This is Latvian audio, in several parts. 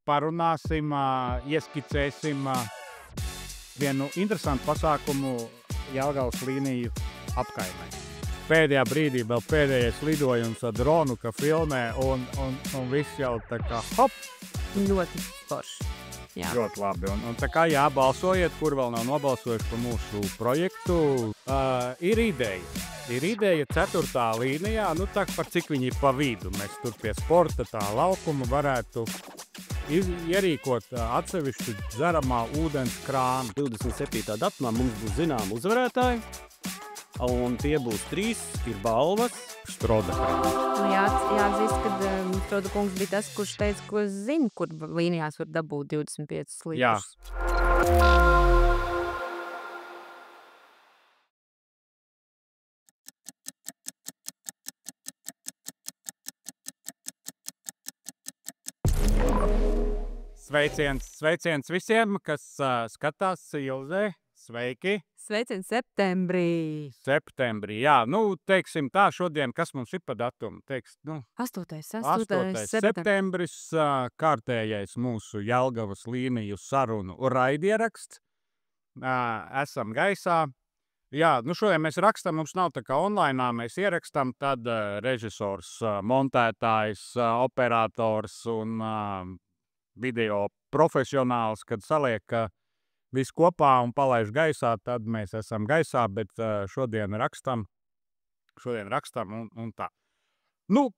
parunāsim, ieskicēsim vienu interesantu pasākumu Jelgavas līniju apkaimē. Pēdējā brīdī vēl pēdējais lidojums ar dronu, ka filmē, un viss jau tā kā hop! Ļoti forši. Jā. Ļoti labi. Un tā kā balsojiet, kur vēl nav nobalsojuši par mūsu projektu. Ir ideja 4. līnijā, tā par cik viņi ir pa vidu. Mēs tur pie sporta tā laukuma varētu ierīkot atsevišķu dzeramā ūdens krānu. 27. datumā mums būs zinām uzvarētāji, un tie būs 3, ir balvas. Stroda. Jāatzīst, ka Stroda kungs bija tas, kurš teica, ko zina, kur līnijās var dabūt 25 litrus. Jā. Sveiciens visiem, kas skatās Ilzē. Sveiki! Sveiciens septembrī! Septembrī, jā. Teiksim tā, šodien, kas mums ir pa datumu? 8. septembris, kārtējais mūsu Jelgavas līniju sarunu raidieraksts. Esam gaisā. Jā, šodien mēs rakstam, mums nav tā kā online, mēs ierakstam, tad režisors, montētājs, operators un video profesionāls, kad saliek viss kopā un palaiž gaisā, tad mēs esam gaisā, bet šodien rakstam un tā.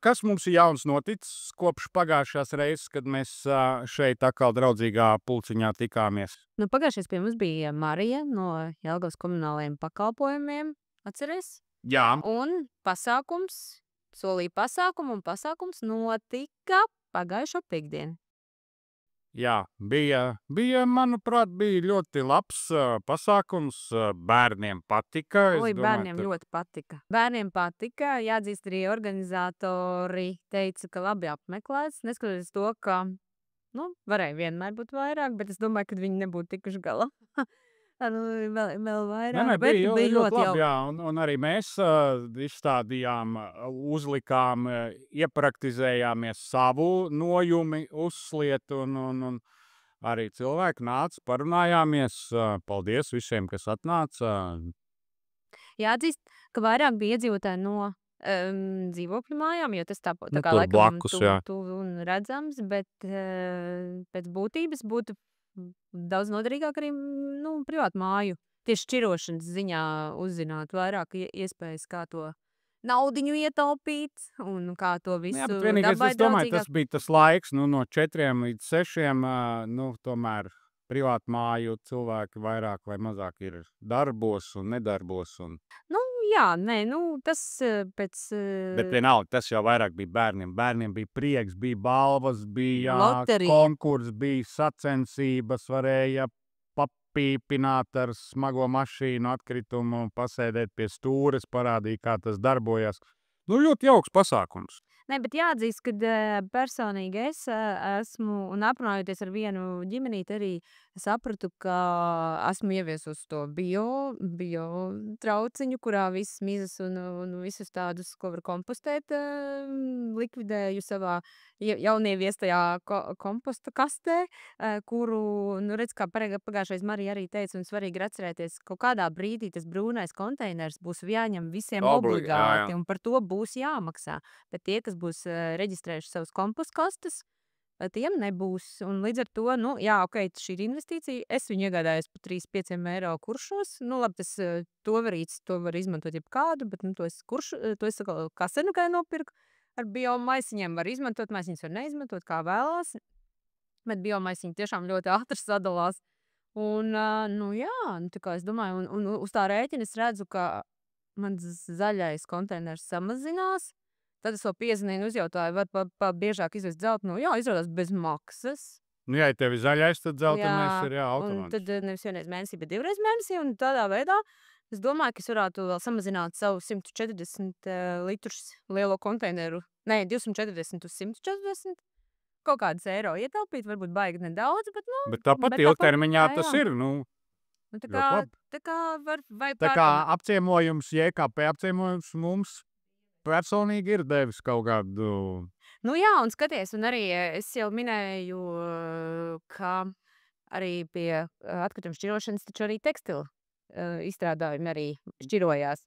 Kas mums ir jauns noticis kopš pagājušās reizes, kad mēs šeit atkal draudzīgā pulciņā tikāmies? Pagājušais pie mums bija Marija no Jelgavas komunālajiem pakalpojumiem, atceries? Jā. Un solīja pasākumu, un pasākums notika pagājušo piekdienu. Jā, bija, manuprāt, bija ļoti labs pasākums. Bērniem patika. Bērniem ļoti patika. Bērniem patika, jāatzīst, arī organizatori teica, ka labi apmeklēts. Neskatoties to, ka, varēja vienmēr būt vairāk, bet es domāju, ka viņi nebūtu tikuši galā. Vēl vairāk, bet bija ļoti labi, jā. Un arī mēs izstādījām, uzlikām, iepraktizējāmies savu nojumi, uzslietu, un arī cilvēki nāca, parunājāmies. Paldies visiem, kas atnāca. Jāatzīst, ka vairāk bija iedzīvotāji no dzīvokļu mājām, jo tas tā kā laikam blakus, tuvu un redzams, bet pēc būtības būtu daudz noderīgāk arī privātu māju. Tieši šķirošanas ziņā uzzināt vairāk iespējas, kā to naudiņu ietaupīt un kā to visu dabai draudzīgāk. Es domāju, tas bija tas laiks, no 4 līdz 6, tomēr privātu māju cilvēki vairāk vai mazāk ir darbos un nedarbos. Tas pēc... Bet vienalga, tas jau vairāk bija bērniem. Bērniem bija prieks, bija balvas, bija loterija, konkurss, bija sacensības, varēja papīpināt ar smago mašīnu atkritumu, pasēdēt pie stūres, parādīja, kā tas darbojas. Ļoti jauks pasākums. Nē, bet jāatzīst, ka personīgi es esmu, un aprunājoties ar vienu ģimenīti, arī sapratu, ka esmu ieviesus to bio trauciņu, kurā visas mizas un visus tādus, ko var kompostēt, likvidēju savā jaunieviestajā komposta kastē, kuru, redz, kā pagājušais Marija arī teica, un svarīgi ir atcerēties, kaut kādā brīdī tas brūnais konteiners būs jāņem visiem obligāti, un par to būs jāmaksā. Bet tie, kas būs reģistrējuši savus kompostkastes, tiem nebūs. Un līdz ar to, šī ir investīcija. Es viņu iegādājos par 3-5 eiro kuršos. Labi, tas toverīts, to var izmantot jebkādu, bet to es kasenukai nopirku. Ar biomaisiņiem var izmantot, maisiņus var neizmantot, kā vēlās. Bet biomaisiņi tiešām ļoti ātri sadalās. Un, tā kā es domāju, un uz tā rēķina es redzu, ka mans zaļais konteiners samazinās. Tad es vēl piezvanīju un uzjautāju, var biežāk izvest dzeltenu. Izrādās bez maksas. Ja tev ir zaļais, tad dzeltenais ir automātiski. Un tad nevis vienreiz mēnesī, bet 2 reizes mēnesī. Un tādā veidā es domāju, ka es varētu vēl samazināt savu 140 litrus lielo konteineru. 240 uz 140. Kaut kādas eiro ietaupīt, varbūt baigi nedaudz, bet Bet tāpat ilgtermiņā tas ir, Tā kā apciemojums, JKP apciemojums mums personīgi ir devis kaut kādu... un skaties, un arī es jau minēju ka arī pie atkrituma šķirošanas taču arī tekstilu izstrādājumi arī šķirojās.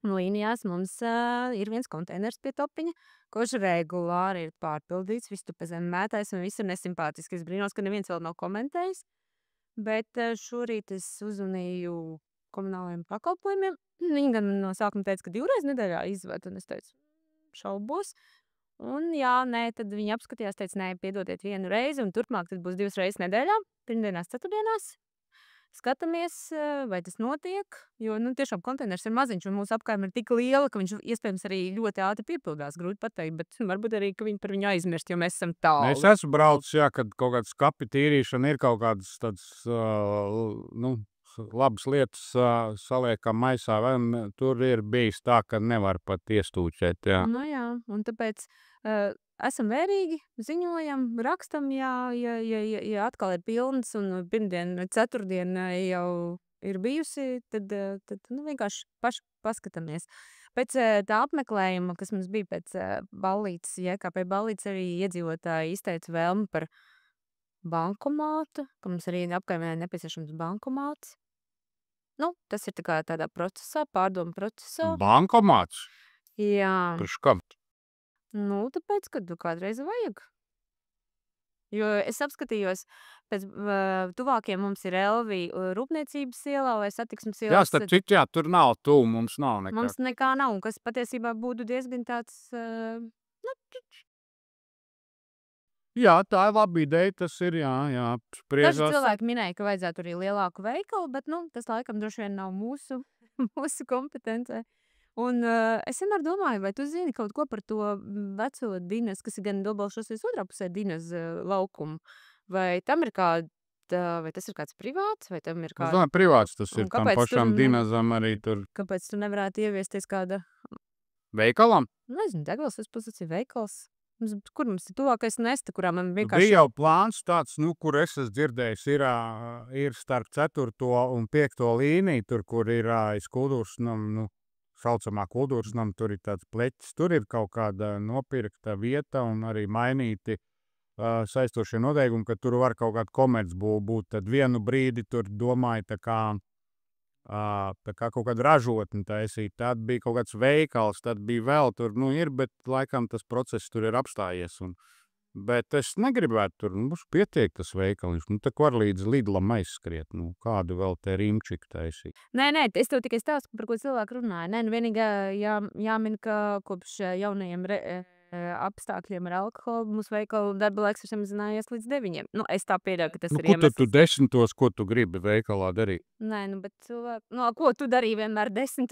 Līnijās mums ir viens konteiners pie topiņa, kurš regulāri ir pārpildīts, viss tur pa zem mētājs un viss ir nesimpātiski. Es brīnos, ka neviens vēl nav komentējis, bet šorīt es uzzvanīju komunālajiem pakalpojumiem. Viņi gan no sākuma teica, ka 2 reizes nedēļā izved, un es teicu, šaubos. Un jā, nē, tad viņi apskatījās, teica, nē, piedodiet 1 reizi, un turpmāk tad būs 2 reizes nedēļā, pirmdienās, ceturtdienās. Skatāmies, vai tas notiek, jo, tiešām konteiners ir maziņš, un mūsu apkaime ir tik liela, ka viņš iespējams arī ļoti ātri piepildās, grūti pateikt, bet varbūt arī, ka viņi par viņu aizmirst, jo mēs esam tālu. Es esmu braucis, jā, kad kaut kāds skapi tīrīšana ir kaut kādas tādas, labas lietas saliekam maisā, vai tur ir bijis tā, ka nevar pat iestūčēt, jā. Nu jā, un tāpēc esam vērīgi, ziņojam, rakstam, ja atkal ir pilns un pirmdien, ceturtdien jau ir bijusi, tad vienkārši paši paskatāmies. Pēc tā apmeklējuma, kas mums bija pēc ballītes, JKP ballītes, arī iedzīvotāji izteica vēlmi par bankomātu, ka mums arī apkaimē nepieciešams bankomāts. Tas ir tādā procesā, pārdomu procesā. Bankomāts? Jā. Priekš kam? Tāpēc, kad kādreiz vajag. Jo es apskatījos, pēc tuvākiem mums ir Elvī Rūpniecības ielā vai Satiksmes ielā. Jā, starp citu, jā, tur nav tuvu, mums nav nekā. Mums nekā nav, un kas patiesībā būtu diezgan tāds, Jā, tā ir laba ideja, tas ir, jā, daži spriežās. cilvēki minēja, ka vajadzētu arī lielāku veikalu, bet, tas laikam droši vien nav mūsu kompetencē. Un es vienmēr domāju, vai tu zini kaut ko par to veco Dinas, kas ir gan Dobelšosies otrā pusē Dinas laukumu, vai tam ir vai tas ir kāds privāts, vai tam ir Es domāju, privāts tas Un ir, tam kāpēc pašam tur Dinazam arī tur kāpēc tu nevarētu ieviesties kāda, veikalam. nezinu, Deglavas pozīcija veikals? Kur mums ir tuvākais Nesta, kurā man Bija vienkārši jau plāns tāds, kur es esmu dzirdējis, ir starp 4. un 5. līniju, tur, kur ir aiz Kuldūras nama, saucamā Kuldūras nama, tur ir tāds pleķis, tur ir kaut kāda nopirkta vieta un arī mainīti saistošie noteikumi, ka tur var kaut kāda komercbūve būt. Tad vienu brīdi tur domāju tā kā kaut kāda ražotne taisīt, tad bija kaut kāds veikals, tad bija vēl tur, ir, bet laikam tas process tur ir apstājies. Bet es negribētu tur, būs pietiek tas veikaliņš, tā var līdz Lidlam aizskriet, kādu vēl te rīmčiku taisīt. Nē, es tev tikai stāstu, par ko cilvēki runāja. Nē, vienīgā jāmin, ka kopš jaunajiem apstākļiem ar alkoholu mūsu veikalu darba laiks ir samazinājies līdz 9. Es tā pieļauju, ka tas ir Ko tad tu iemesls. 10. ko tu gribi veikalā darīt? Nē, bet cilvēki, ko tu darīji vienmēr 10?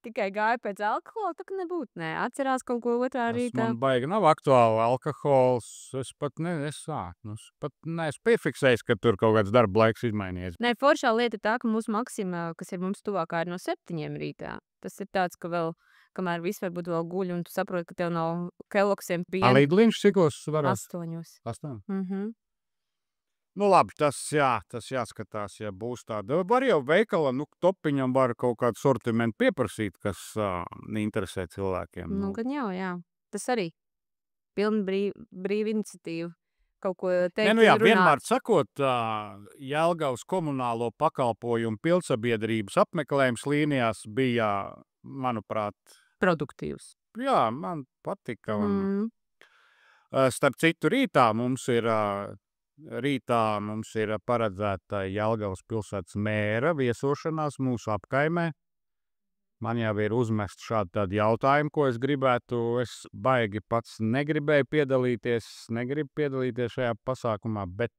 Tikai gāja pēc alkohola, tā ka nebūtu. Nē, atcerās kaut ko otrā Tas rītā. man baigi nav aktuāli alkohols, es pat neesmu piefiksējis, ka tur kaut kāds darba laiks izmainījies. Nē, foršā lieta ir tā, ka mūsu Maksima, kas ir mums tuvākā, ir no 7 rītā. Tas ir tāds, ka vēl, kamēr viss varbūt vēl guļ, un tu saproti, ka tev nav Kellogsiem piena. Lidliņš cikos varēs? 8. 8. Labi, tas jāskatās, ja būs tāda. Var jau veikala, topiņam var kaut kādu sortimentu pieprasīt, kas interesē cilvēkiem. Gan jau, jā. Tas arī pilna brīva iniciatīva. Kaut ko teikt, runāt. Vienmēr sakot, Jelgavas komunālo pakalpojumu pilnsabiedrības apmeklējums līnijās bija, manuprāt, Produktīvs. jā, man patika. Starp citu, rītā mums ir paredzēta Jelgavas pilsētas mēra viesošanās mūsu apkaimē. Man jau ir uzmest šādi jautājumi, ko es gribētu. Es baigi pats negribu piedalīties šajā pasākumā, bet,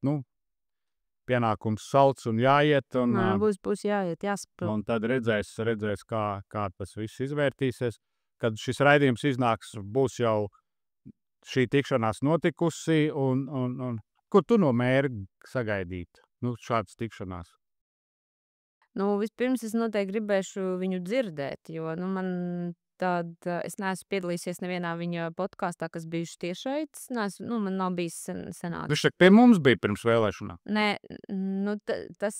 pienākums sauc un jāiet. Būs jāiet, jāsaprot. Un tad redzēs, kā tas viss izvērtīsies. Kad šis raidījums iznāks, būs jau šī tikšanās notikusi. Ko tu no mēra sagaidītu? Šādas tikšanās. Vispirms es noteikti gribēšu viņu dzirdēt, jo man es neesmu piedalīsies nevienā viņa podkāstā, kas bijuši tiešraides. Man nav bijis senāk. Viņš pie mums bija pirms vēlēšanām. Nē, es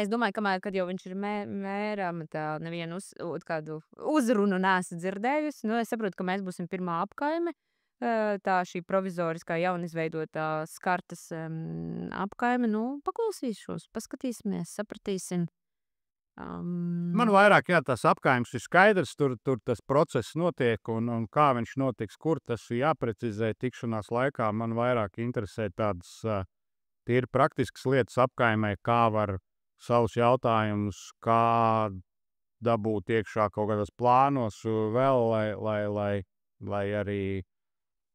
domāju, kad jau viņš ir mēra amatā, nevienu kādu uzrunu neesmu dzirdējusi. Es saprotu, ka mēs būsim pirmā apkaime, tā šī provizoriskā jaunizveidotā Skartas apkaime. Nu, paklausīšos, paskatīsimies, sapratīsim. Man vairāk, jā, tas apkaimes ir skaidrs, tur tas process notiek un kā viņš notiks, kur tas ir jāprecizē tikšanās laikā. Man vairāk interesē tādas tīri praktiskas lietas apkaimē, kā var savus jautājumus, kā dabūt iekšā kaut kādos plānos vēl, lai arī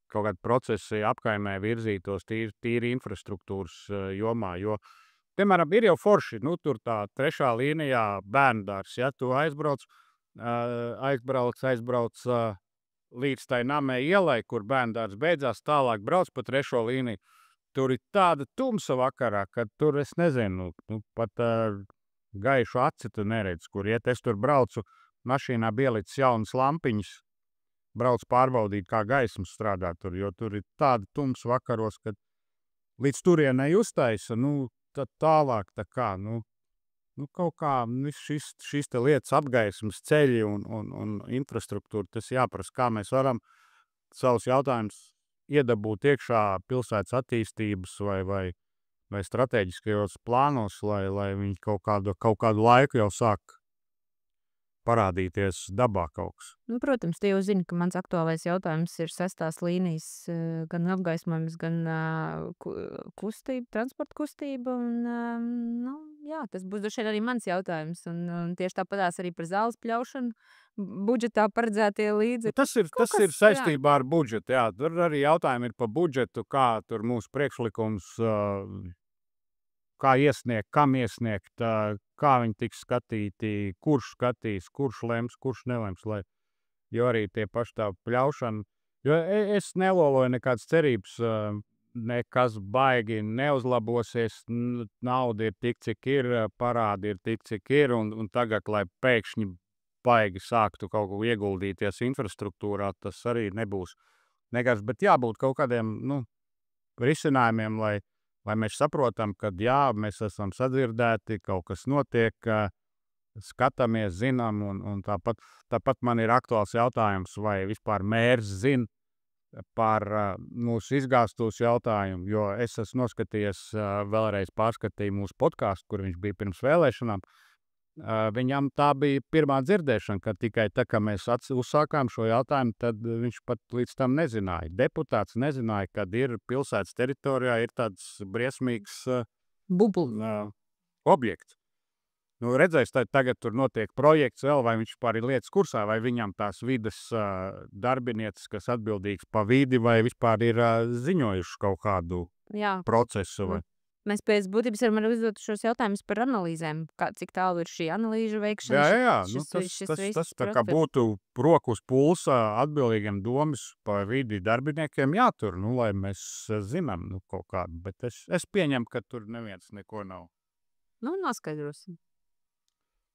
kaut kādi procesi apkaimē virzītos tīri infrastruktūras jomā, jo piemēram, ir jau forši, tur tā 3. līnijā bērndārs, ja tu aizbrauc līdz tai Namē ielai, kur bērndārs beidzās, tālāk brauc pa 3. līniju. Tur ir tāda tumsa vakarā, ka tur, es nezinu, pat gaišu aci tu neredz, kur iet. Es tur braucu, mašīnā bielicis jaunas lampiņas, brauc pārbaudīt, kā gaismas strādā tur, jo tur ir tāda tumsa vakaros, ka līdz turienei uztaisa, tad tālāk tā kā, kaut kā šīs te lietas apgaismas ceļi un infrastruktūra, tas jāprasa, kā mēs varam savus jautājumus iedabūt iekšā pilsētas attīstības vai strateģiskajos plānos, lai viņi kaut kādu laiku jau sāk parādīties dabā kaut kas. Protams, tie jau zina, ka mans aktuālais jautājums ir 6. līnijas gan apgaismojums, gan kustība, transporta kustība. Jā, tas būs droši vien arī mans jautājums. Un tieši tāpatās arī par zāles pļaušanu budžetā paredzētie līdzekļi. Tas ir saistībā ar budžetu, jā. Tur arī jautājumi ir par budžetu, kā tur mūsu priekšlikums, kā iesniegt, kam iesniegt, kā viņi tiks skatīti, kurš skatīs, kurš lems, kurš nelems, jo arī tie paši tā pļaušana. Jo es neloloju nekādas cerības, nekas baigi neuzlabosies, nauda ir tik, cik ir, parādi ir tik, cik ir, un tagad, lai pēkšņi baigi sāktu kaut ko ieguldīties infrastruktūrā, tas arī nebūs nekas, bet jābūt kaut kādiem, risinājumiem, lai mēs saprotam, ka jā, mēs esam sadzirdēti, kaut kas notiek, skatāmies, zinām, un tāpat man ir aktuāls jautājums, vai vispār mērs zina par mūsu izgāstos jautājumu, jo es esmu noskatījies, vēlreiz pārskatīju mūsu podcastu, kur viņš bija pirms vēlēšanām. Viņam tā bija pirmā dzirdēšana, ka tikai tā, ka mēs uzsākām šo jautājumu, tad viņš pat līdz tam nezināja. Deputāts nezināja, kad ir pilsētas teritorijā ir tāds briesmīgs objekts. Redzēs, tagad tur notiek projekts vēl, vai viņš vispār ir lietas kursā, vai viņam tās vides darbinieces, kas atbildīgs pa vidi, vai vispār ir ziņojuši kaut kādu procesu. Vai. Mēs pēc būtības varam uzdot šos jautājumus par analīzēm. Cik tālu ir šī analīžu veikšana? Jā, tas tā kā būtu rokas pulsā atbildīgiem domas par vidi darbiniekiem jātur, lai mēs zinām kaut kādu, bet es pieņemu, ka tur neviens neko nav. Noskaidrosim.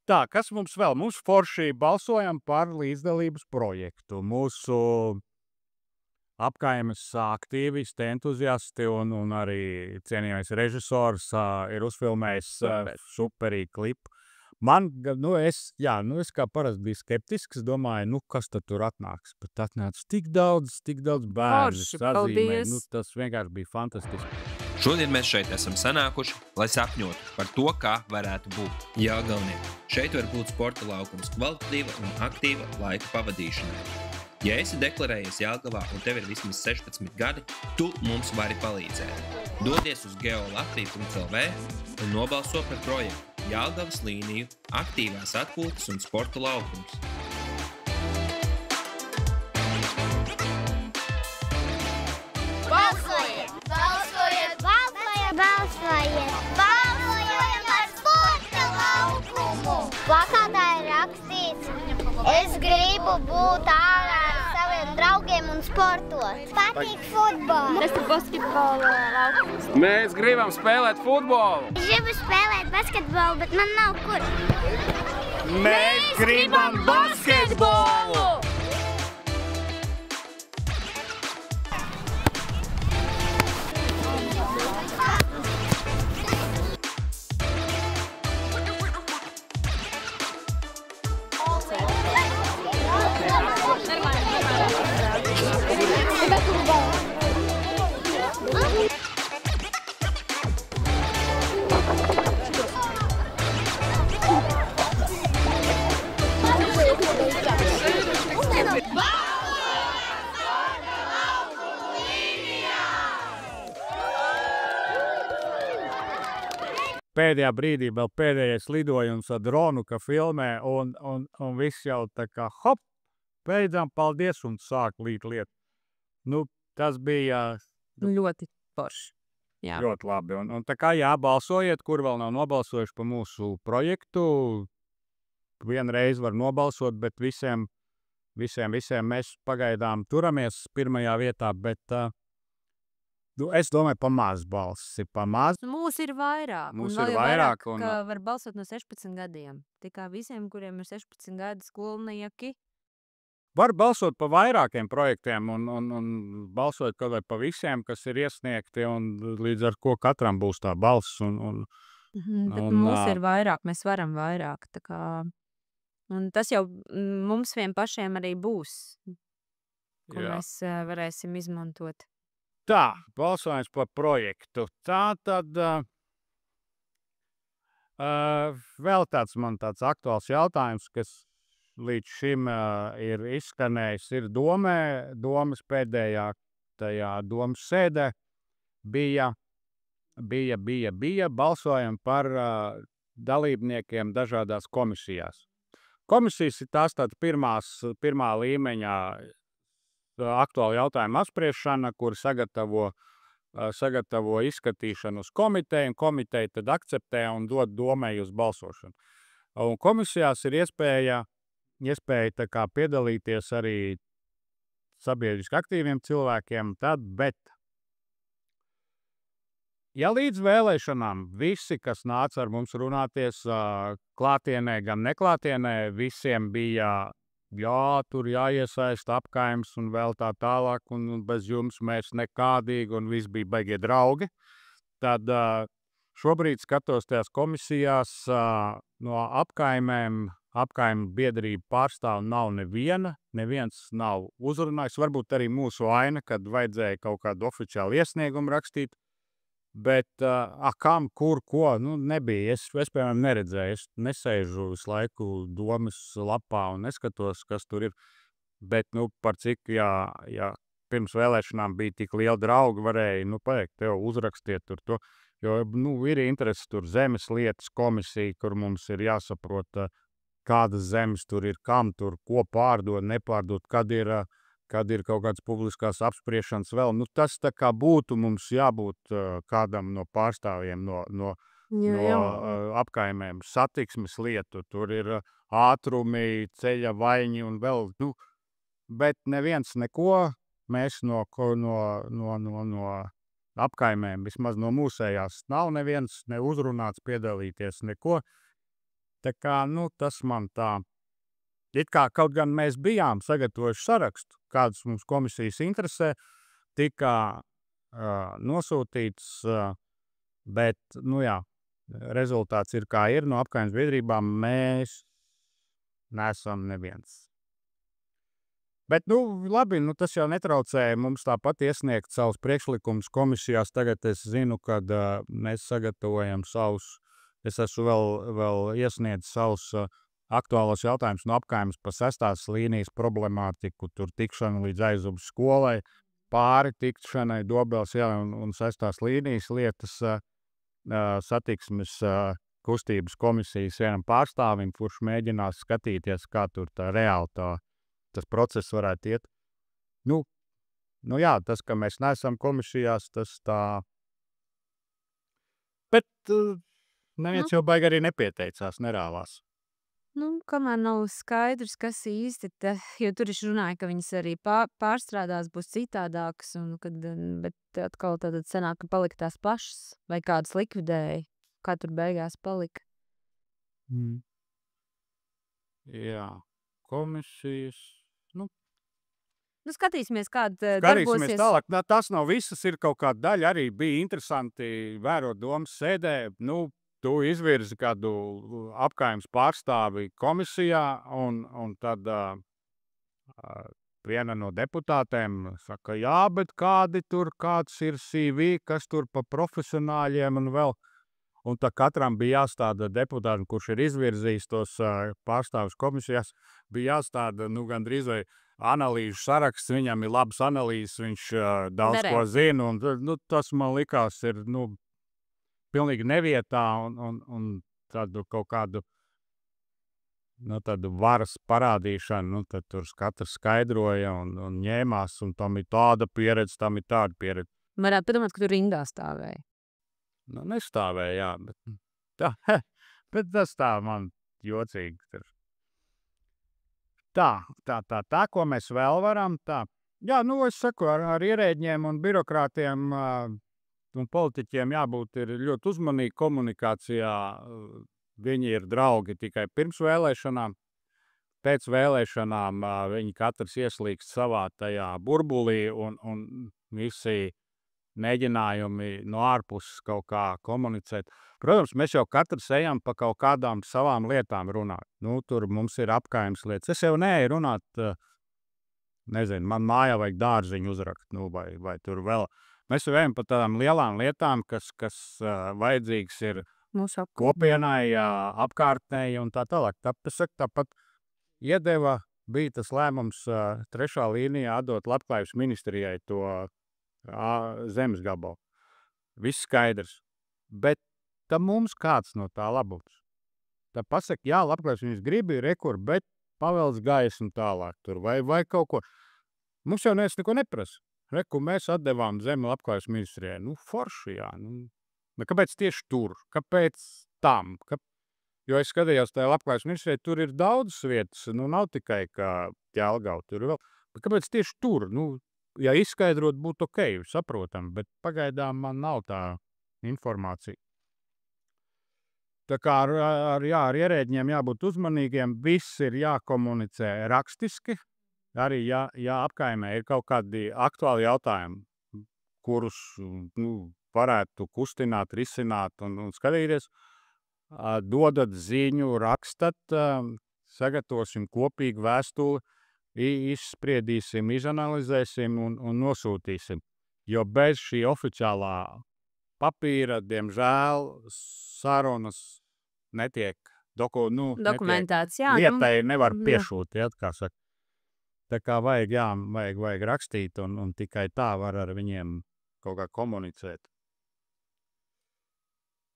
Tā, kas mums vēl? Mums forši balsojam par līdzdalības projektu. Mūsu apkaimes aktīvisti, entuziasti un arī cienījamais režisors ir uzfilmējis superīgu klipu. Man, es kā parasti biju skeptisks, domāju, kas tad tur atnāks, bet atnāca tik daudz bērnu sazīmē, tas vienkārši bija fantastiski. Šodien mēs šeit esam sanākuši, lai sapņotu par to, kā varētu būt. Jelgavnie, šeit var būt sporta laukums kvalitatīva un aktīva laika pavadīšanai. Ja esi deklarējies Jelgavā un tev ir vismaz 16 gadi, tu mums vari palīdzēt. Dodies uz geolatvija.lv un nobalso par projektu Jelgavas līniju, aktīvās atpūtas un sporta laukums. Balsojiet! Balsojiet! Balsojiet! Balsojiet! Balsojam par sporta laukumu! Plakātā ir rakstīts, es gribu būt ārā ar saviem draugiem un sportot. Patīk futbolu. Tas ir basketbola laukums. Mēs gribam spēlēt futbolu. Es gribu spēlēt basketbolu, bet man nav kur. Mēs gribam basketbolu! Nормально. pēdējā brīdī vēl pēdējais lidojums ar dronu, ka filmē, un viss jau tā kā hop, beidzām, paldies, un sāk līt lietu. Nu, tas bija Ļoti forši. Jā. ļoti labi. Un tā kā balsojiet, kur vēl nav nobalsojuši par mūsu projektu, vienreiz var nobalsot, bet visiem mēs pagaidām turamies pirmajā vietā, bet es domāju, pa maz balsis ir pa maz. Mūs ir vairāk. Mūs un vēl ir jau vairāk, un- ka var balsot no 16 gadiem. Tā kā visiem, kuriem ir 16 gadi skolnieki, Var balsot pa vairākiem projektiem un balsot kaut vai pa visiem, kas ir iesniegti, un līdz ar ko katram būs tā balss. bet Un, mūs ir vairāk, mēs varam vairāk. Tā kā, un tas jau mums vien pašiem arī būs, ko Jā. mēs varēsim izmantot. Tā, balsojums par projektu. Tā tad vēl man tāds aktuāls jautājums, kas līdz šim ir izskanējis, ir domas pēdējā tajā domas sēdē bija balsojumi par dalībniekiem dažādās komisijās. Komisijas ir tās tādas pirmā līmeņa aktuāla jautājuma apspriešana, kur sagatavo izskatīšanu uz komiteju, un komiteja tad akceptē un dod domai uz balsošanu. Un komisijās ir iespēja tā kā piedalīties arī sabiedriski aktīviem cilvēkiem, bet ja līdz vēlēšanām visi, kas nāca ar mums runāties klātienē, gan neklātienē, visiem bija tur jāiesaista apkaimes un vēl tā tālāk, un bez jums mēs nekādīgi, un viss bija baigie draugi, tad šobrīd skatos tajās komisijās no apkaimēm, apkaimu biedrību pārstāvu nav neviens nav uzrunājis, varbūt arī mūsu aina, kad vajadzēja kaut kādu oficiālu iesniegumu rakstīt, bet kam, kur, ko, nebija. Es piemēram neredzēju, es nesēžu visu laiku domas lapā un neskatos, kas tur ir, bet, par cik, ja pirms vēlēšanām bija tik liela drauga, varēja, pateikt, tev uzrakstiet tur to, jo, ir interesi tur zemes lietas komisija, kur mums ir jāsaprot, kādas zemes tur ir, kam tur, ko pārdot, nepārdot, kad ir kaut kādas publiskās apspriešanas vēl. Tas tā kā būtu mums jābūt kādam no pārstāvjiem no apkaimēm, satiksmes lietu, tur ir ātrumi, ceļa vaļņi un vēl, bet neviens neko, mēs no apkaimēm, vismaz no mūsējās, nav neviens neuzrunāts piedalīties neko. Tā kā, tas man tā, it kā kaut gan mēs bijām sagatavojuši sarakstu, kādas mums komisijas interesē, tika nosūtīts, bet, rezultāts ir kā ir, no apkaimes biedrībām mēs neesam neviens. Bet, labi, tas jau netraucēja mums tāpat iesniegt savus priekšlikumus komisijās. Tagad es zinu, kad mēs sagatavojam savus, es esmu vēl iesniedzis savus aktuālos jautājumus no apkaimes par 6. līnijas problemātiku, tur tikšanu līdz Aizupes skolai, pāri tikšanai, Dobeles ielai un 6. līnijas lietas satiksmes kustības komisijas vienam pārstāvim, kurš mēģinās skatīties, kā tur tā reāli tas process varētu iet. Jā, tas, ka mēs neesam komisijās, tas tā, bet neviens jau baigi arī nepieteicās, nerāvās. Kamēr nav skaidrs, kas īsti, jo tur es runāju, ka viņas arī pārstrādās, būs citādākas, bet atkal tad sanāk, ka palika tās pašas, vai kādas likvidēja, kā tur beigās palika. Jā, komisijas, skatīsimies, kāda Skatīsimies darbosies. tālāk. Tas nav visas, ir kaut kāda daļa, arī bija interesanti vērot domas sēdē. Tu izvirzi kādu apkaimes pārstāvi komisijā, un tad viena no deputātēm saka, jā, bet kāds ir CV, kas tur pa profesionāļiem un vēl. Un tā katram bija jāstāda deputātam, kurš ir izvirzījis tos pārstāvis komisijās, bija jāstāda, gandrīz vai analīžu saraksts, viņam ir labs analīzes, viņš daudz ko zina, un tas man likās ir, pilnīgi nevietā un tādu kaut kādu tādu varas parādīšanu, tad tur katrs skaidroja un ņēmās, un tam ir tāda pieredze, tam ir tāda pieredze. Varētu padomāt, ka tu rindā stāvēji. Nestāvēja, jā, bet tas tā man jocīgi tur. Tā, ko mēs vēl varam, tā. Jā, es saku, ar ierēģiem un birokrātiem un politiķiem jābūt ir ļoti uzmanīgi komunikācijā. Viņi ir draugi tikai pirms vēlēšanām. Pēc vēlēšanām viņi katrs ieslīgst savā tajā burbulī un visi mēģinājumi no ārpuses kaut kā komunicēt. Protams, mēs jau katrs ejam pa kaut kādām savām lietām runāt. Tur mums ir apkaimes lietas. Es jau neeju runāt, nezinu, man mājā vajag dārziņu uzrakt, vai tur vēl. Mēs jau ejam pa tādām lielām lietām, kas vajadzīgs ir Mūsu kopienai, apkārtnei un tā tālāk. Tāpat bija tas lēmums 3. līnijā atdot Labklājības ministrijai to zemes gabalu. Viss skaidrs. Bet tam mums kāds no tā labums. Tā pasaka, jā, Labklājības ministrs grib ir rekur, bet pavelc gaismu tālāk tur vai kaut ko. Mums jau neko neprasa. Reku, mēs atdevām zemi Labklājības ministrijai. Forši, jā. Kāpēc tieši tur? Kāpēc tam? Jo es skatījos tajā Labklājības ministrijai, tur ir daudzas vietas, nav tikai kā Ķelgava, tur vēl. Bet kāpēc tieši tur? Ja izskaidrot, būtu ok, saprotam, bet pagaidām man nav tā informācija. Tā kā ar ierēģiem jābūt uzmanīgiem, viss ir jākomunicē rakstiski, arī ja apkaimē ir kaut kādi aktuāli jautājumi, kurus varētu kustināt, risināt un skatīties, dodat ziņu, rakstat, sagatavosim kopīgu vēstuli, izspriedīsim, izanalizēsim un nosūtīsim. Jo bez šī oficiālā papīra, diemžēl, sarunas netiek dokumentēts. Lietai nevar piešūt, kā saka. Tā kā vajag rakstīt un tikai tā var ar viņiem kaut kā komunicēt.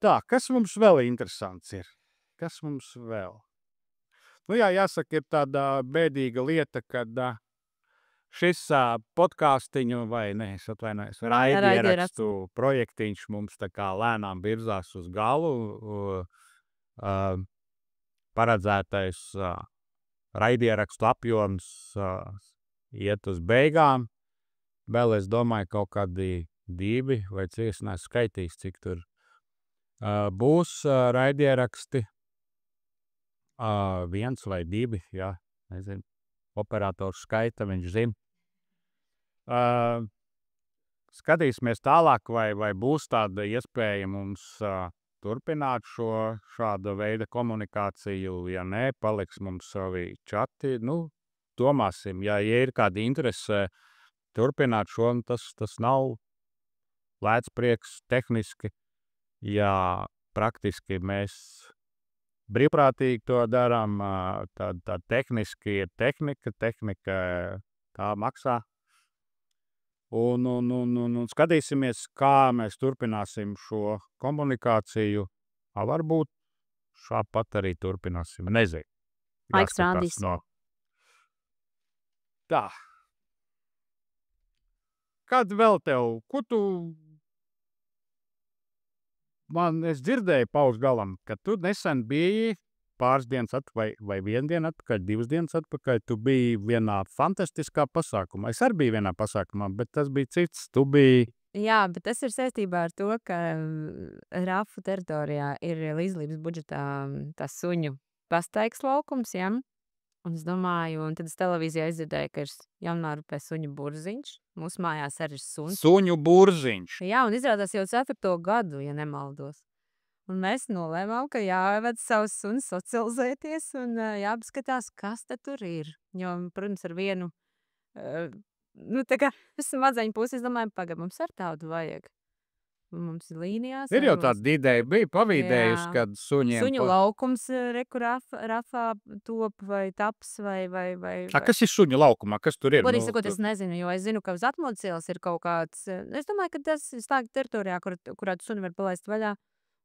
Tā, kas mums vēl interesants ir? Kas mums vēl? Jāsaka, ir tāda bēdīga lieta, kad šis podcastiņu es atvainojos, raidierakstu projektiņš mums tā kā lēnām virzās uz galu. Paredzētais raidierakstu apjoms iet uz beigām. Vēl es domāju, kaut kādi 2 vai cik, es neesmu skaitījis, cik tur būs raidieraksti. 1 vai 2, jā, nezinu. Operators skaita, viņš zina. Skatīsimies tālāk, vai būs tāda iespēja mums turpināt šāda veida komunikāciju. Ja nē, paliks mums savi čati. Domāsim, ja ir kāda interese turpināt šo, tas nav lēts prieks tehniski. Ja praktiski mēs brīvprātīgi to darām, tā tehniski ir tehnika tā maksā. Un skatīsimies, kā mēs turpināsim šo komunikāciju. Varbūt šāpat arī turpināsim. Nezinu. Laiks rādīs. Tā. Kad vēl tev, ko tu... Es dzirdēju pauž galam, ka tu nesen biji pāris dienas atpakaļ, vai 1 dienu atpakaļ, 2 dienas atpakaļ, tu biji vienā fantastiskā pasākumā. Es arī biju vienā pasākumā, bet tas bija cits. Tu biji... Jā, bet tas ir saistībā ar to, ka Rafu teritorijā ir līdzlības budžetā tas suņu pastaigas laukums, jā. Un es domāju, un tad es televīzijā izdzirdēju, ka ir Jaunārupē suņu burziņš. Mūsu mājās arī ir suns. Suņu burziņš. Jā, un izrādās jau 4. gadu, ja nemaldos. Un mēs nolēmām, ka jāved savus suns socializēties un jāapskatās, kas tad tur ir. Jo, protams, ar vienu, tā kā smadzeņu pusi, es domāju, mums ar tādu vajag. Mums ir līnijās. Ir jau tāda ideja, bija pavīdējusi, kad suņiem... Suņu laukums, reku Rafā top vai taps vai... Kas ir suņu laukumā? Kas tur ir? Arī sakot, es nezinu, jo es zinu, ka uz Atmodas ielas ir kaut kāds... Es domāju, ka tas ir tā teritorijā, kurā tu suni var palaist vaļā.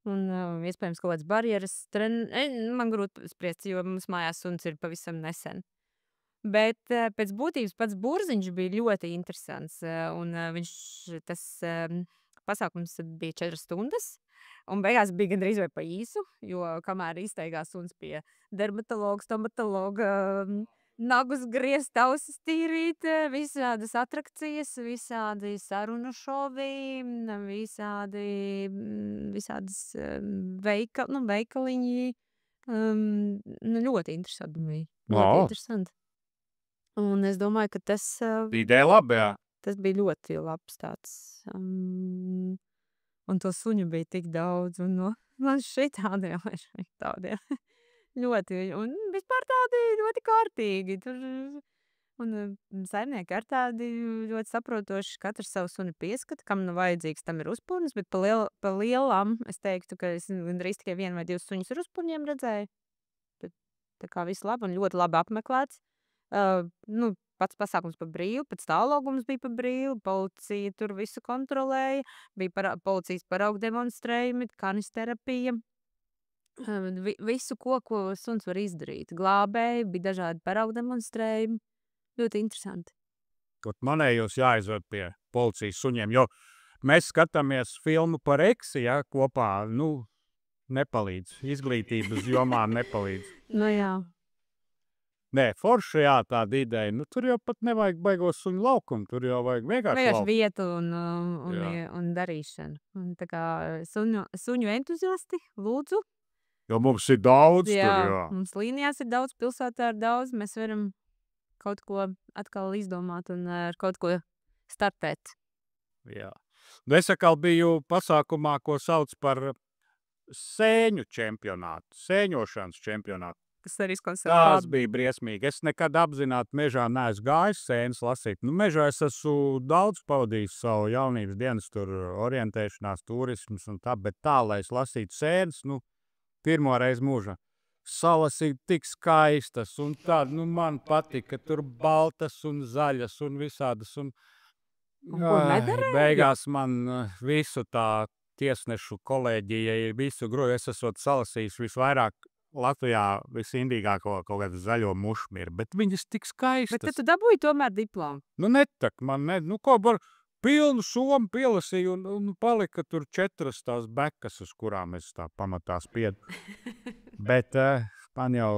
un iespējams kaut kādas barjeras. Man grūti spriest, jo mums mājās suns ir pavisam nesen. Bet pēc būtības pats burziņš bija ļoti interesants, un tas pasākums bija 4 stundas, un beigās bija gandrīz vai pa īsu, jo kamēr izteigās suns pie dermatologa, stomatologa, nagus griezt, ausis tīrīt, visādas atrakcijas, visādi sarunu šovi, visādas veikaliņi. Ļoti interesanti bija. Ļoti interesanti. Un es domāju, ka tas Ideja labi, jā. tas bija ļoti labs tāds. Un to suņu bija tik daudz. Un man šitādiem vai šitādiem. Ļoti. Un vispār tādi ļoti kārtīgi. Un saimnieki ar tādi ļoti saprotoši. Katrs savu suni pieskata, kam nav vajadzīgs, tam ir uzpurnis. Bet pa lielām es teiktu, ka es gandrīz tikai 1 vai 2 suņus ar uzpurņiem redzēju. Bet tā kā viss labi un ļoti labi apmeklēts. Pats pasākums pa brīvu, pēc tālogums bija pa brīvu, policija tur visu kontrolēja, bija policijas paraugu demonstrējumi, kanisterapija, visu, ko suns var izdarīt. Glābēji, bija dažādi paraugu demonstrējumi, ļoti interesanti. Kaut manējos jāizved pie policijas suņiem, jo mēs skatāmies filmu par Eksi, ja, kopā, nepalīdz, izglītības jomā nepalīdz. Jā. Nē, forši, jā, tāda ideja. Tur jau pat nevajag baigos suņu laukumu, tur jau vajag vienkārši laukumu. Vietu un darīšanu. Un tā kā suņu entuziasti, lūdzu. Jo mums ir daudz tur, jā. Mums līnijās ir daudz, pilsētā ir daudz. Mēs varam kaut ko atkal izdomāt un ar kaut ko startēt. Jā. Es atkal biju pasākumā, ko sauc par sēņu čempionātu, sēņošanas čempionātu. Tas bija briesmīgi. Es nekad apzināti mežā neesmu gājis sēnes lasīt. Mežā es esmu daudz pavadījis savu jaunības dienas, tur orientēšanās, turismas un tā, bet tā, lai es lasītu sēnes, pirmo reizi mūžā. Salas ir tik skaistas un tāda, man patika, tur baltas un zaļas un visādas. Un beigās man visu tā tiesnešu kolēģija, visu groju, es esmu salasījis visvairāk Latvijā visindīgāko kaut kādu zaļo mušmiru, bet viņas tik skaistas. Bet tu dabūji tomēr diplomu? Netak man, ko var pilnu somu pielasīju un palika tur 4 tās bekas, uz kurām es tā pamatā spiedu. Bet man jau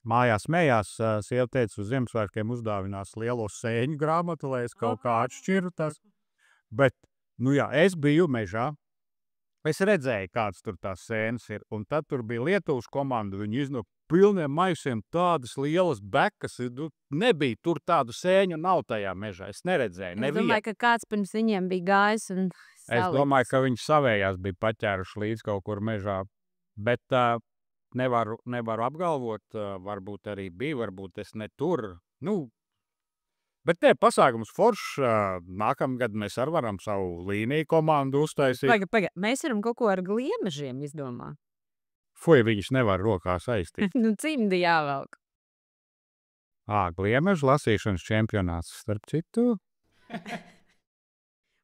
mājās smējās, sieva teica, uz Ziemassvētkiem uzdāvinās lielo sēņu grāmatu, lai es kaut kā atšķiru tās. Bet, es biju mežā. Es redzēju, kāds tur tās sēnes ir, un tad tur bija Lietuvas komanda, viņi iznāk pilniem maisiem tādas lielas bekas, nebija tur tādu sēņu nav tajā mežā, es neredzēju, nevienu. Es domāju, ka kāds pirms viņiem bija gājis un salicis. Es domāju, ka viņi savējās bija paķēruši līdz kaut kur mežā, bet nevaru apgalvot, varbūt arī bija, varbūt es ne tur, Bet te pasākums foršs, nākamgad mēs arī varam savu līniju komandu uztaisīt. Pagaid, mēs varam kaut ko ar gliemežiem izdomāt. Fuj, viņus nevar rokā saistīt. Cimdi jāvelk. Gliemežu lasīšanas čempionāts, starp citu.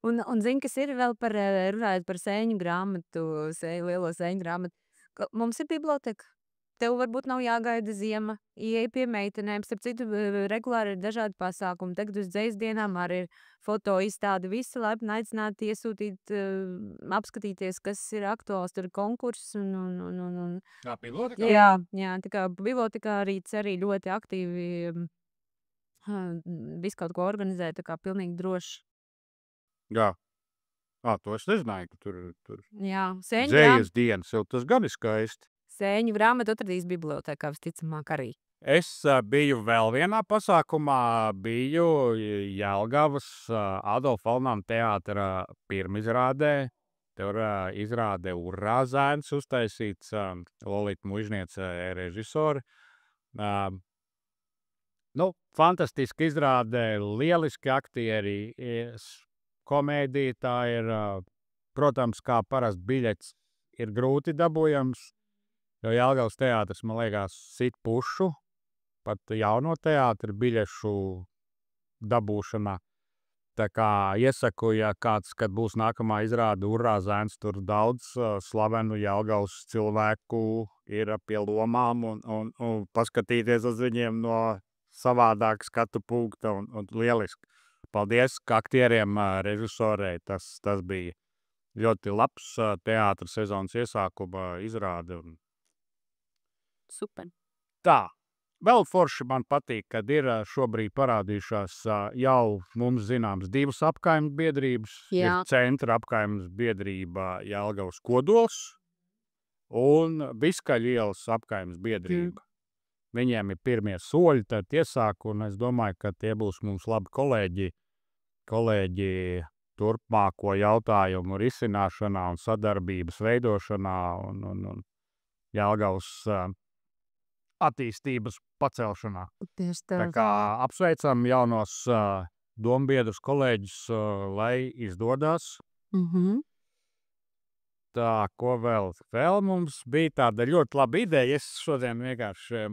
Un zini, kas ir vēl runājot par sēņu grāmatu, lielo sēņu grāmatu. Mums ir biblioteka. Tev varbūt nav jāgaida ziema, ieej pie meitenēm, starp citu regulāri ir dažādi pasākumi. Tagad uz dzejas dienām arī ir foto izstāde, visi laipni aicināti iesūtīt, apskatīties, kas ir aktuāls, tur ir konkurss un. Bibliotekā? Jā, tā kā bibliotekā arī ļoti aktīvi visu kaut ko organizē, tā kā pilnīgi droši. Jā. To es nezināju, ka tur Jā, dzejas dienas, jau tas gan ir skaisti. Sēņu grāmatu atradīs bibliotekā, visticamāk arī. Es biju vēl vienā pasākumā, biju Jelgavas Adolfa Alnām teātra pirmizrādē. Tur izrāde Urrā zēns uztaisīts, Lolita Mužniece režisori. Fantastiski izrāde, lieliski aktieri, komēdija tā ir, protams, kā parasti biļets ir grūti dabūjams. Jo Jelgavas teātris, man liekas, sit pušu, pat jauno teātri biļešu dabūšanā. Tā kā iesaku, ja kāds, kad būs nākamā izrāde Urrā zēns, tur daudz slavenu Jelgavas cilvēku ir pie lomām un paskatīties uz viņiem no savādāk skatu punkta un lieliski. Paldies aktieriem, režisorei, tas bija ļoti labs teātra sezonas iesākuma izrāde. Super. Tā. Vēl forši man patīk, kad ir šobrīd parādījušās jau mums zināms 2 apkaimes biedrības. Jā. Ir centra apkaimes biedrība Jelgavas Kodols un Biskaļu ielas apkaimes biedrība. Viņiem ir pirmie soļi, tad iesāk, un es domāju, ka tie būs mums labi kolēģi turpmāko jautājumu risināšanā un sadarbības veidošanā un Jelgavas attīstības pacelšanā. Tieši Tā kā apsveicam jaunos dombiedrus kolēģus, lai izdodas. Tā, ko vēl? Vēl mums bija tāda ļoti laba ideja. Es šodien vienkārši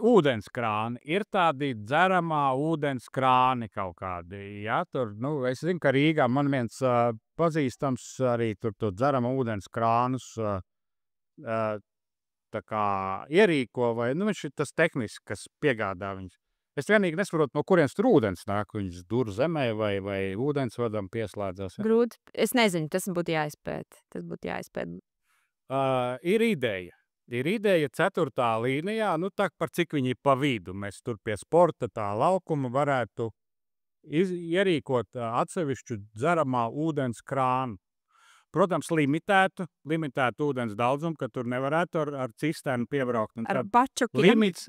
ūdenskrāni. Ir tādi dzeramā ūdenskrāni kaut kādi. Jā, tur, es zinu, ka Rīgā man viens pazīstams arī tur dzerama ūdenskrānus tā kā ierīko, vai, viņš ir tas tehnisks, kas piegādā viņus. Es vienīgi nesaprotu, no kurienes tur ūdens nāk. Viņas dur zemē vai ūdensvadam pieslēdzās. Ja? Grūti. Es nezinu, tas būtu jāizpēt. Ir ideja 4. līnijā, tā par cik viņi pa vidu. Mēs tur pie sporta tā laukuma varētu ierīkot atsevišķu dzeramā ūdens krānu. Protams, limitētu ūdens daudzumu, ka tur nevarētu ar cisternu piebraukt. Ar bačukiem.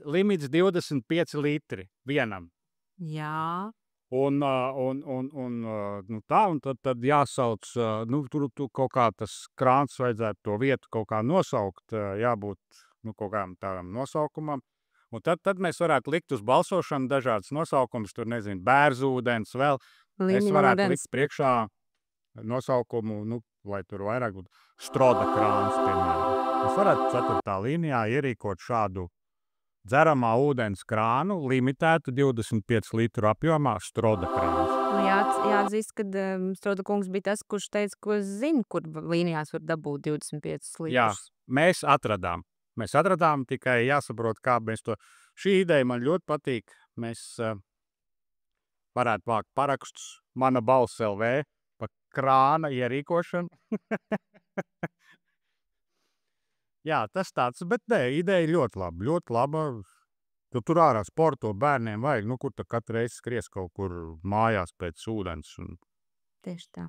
Limits 25 litri vienam. Jā. Un tad jāsauc, tur kaut kā tas krāns vajadzētu to vietu kaut kā nosaukt, jābūt kaut kādam tādam nosaukumam. Un tad mēs varētu likt uz balsošanu dažādas nosaukumus, tur nezinu, bērzūdens vēl. Es varētu likt priekšā nosaukumu, lai tur vairāk būtu Stroda krāns, piemēram. Mēs varētu 4. līnijā ierīkot šādu dzeramā ūdens krānu, limitētu 25 litru apjomā Stroda krāns. Jāatzīst, ka Stroda kungs bija tas, kurš teica, ko zina, kur līnijās var dabūt 25 litrus. Jā, mēs atradām, tikai jāsaprot, kā mēs to. Šī ideja man ļoti patīk. Mēs varētu vākt parakstus, Mana balss LV, pa krāna ierīkošanu. Jā, tas tāds, bet ideja ļoti laba. Tur ārā sporto bērniem vajag, kur tu katru reizi skries kaut kur mājās pēc ūdens. Tieši tā.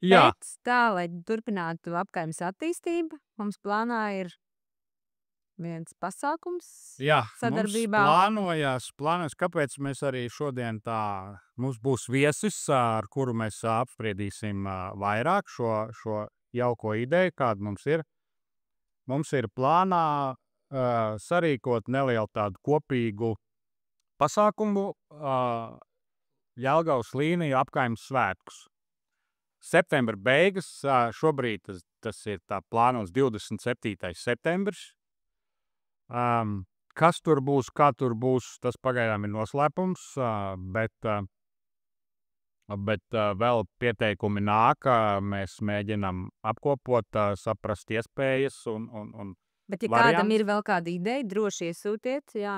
Jā. Pēc tā, lai turpinātu apkaimes attīstību, mums plānā ir viens pasākums sadarbībā. Mums plānojas, kāpēc mēs arī šodien mums būs viesis, ar kuru mēs apspriedīsim vairāk šo jauko ideju, kāda mums ir. Mums ir plānā sarīkot nelielu tādu kopīgu pasākumu Jelgavas līniju apkaimes svētkus. Septembra beigas, šobrīd tas ir plānots 27. septembris. Kas tur būs, kā tur būs, tas pagaidām ir noslēpums, bet vēl pieteikumi nāk, mēs mēģinam apkopot, saprast iespējas un Bet, ja kādam ir vēl kāda ideja, droši iesūtiet. Jā,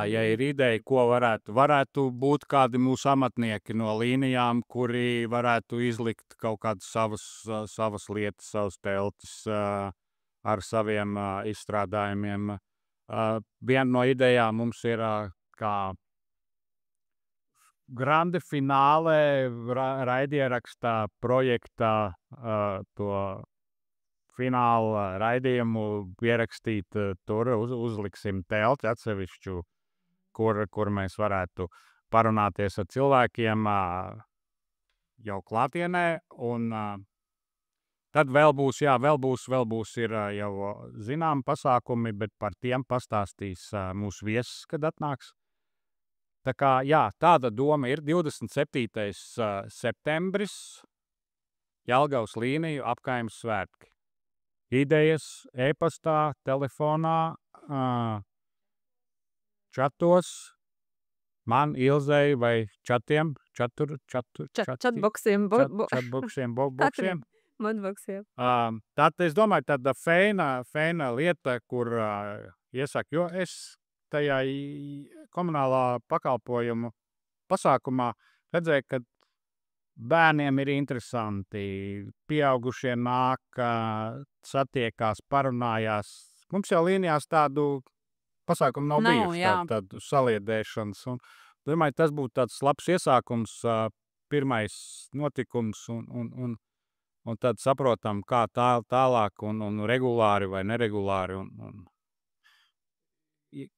ja ir ideja, ko varētu būt kādi mūsu amatnieki no līnijām, kuri varētu izlikt kaut kādas savas lietas, savas teltis ar saviem izstrādājumiem. Viena no idejām mums ir kā grande fināle raidierakstā projektā to fināla raidījumu ierakstīt tur, uzliksim telti atsevišķu, kur mēs varētu parunāties ar cilvēkiem jau klātienē. Un tad vēl būs ir jau zinām pasākumi, bet par tiem pastāstīs mūsu viesis, kad atnāks. Tā kā, tāda doma ir 27. septembris, Jelgavas līniju apkaimes svētki. Idejas e-pastā, telefonā čatos, man, Ilzei vai čatiem, Čatboksiem, čatboksiem, boksiem. modboksiem. Tad es domāju, tāda feina lieta, kur iesaka, jo es tajā komunālā pakalpojumu pasākumā redzēju, ka bērniem ir interesanti, pieaugušie nāk, satiekās, parunājās. Mums jau līnijās tādu pasākumu nav bijuši, tādu saliedēšanas. Un, domāju, tas būtu tāds labs iesākums, pirmais notikums un tad saprotam, kā tālāk un regulāri vai neregulāri. Un,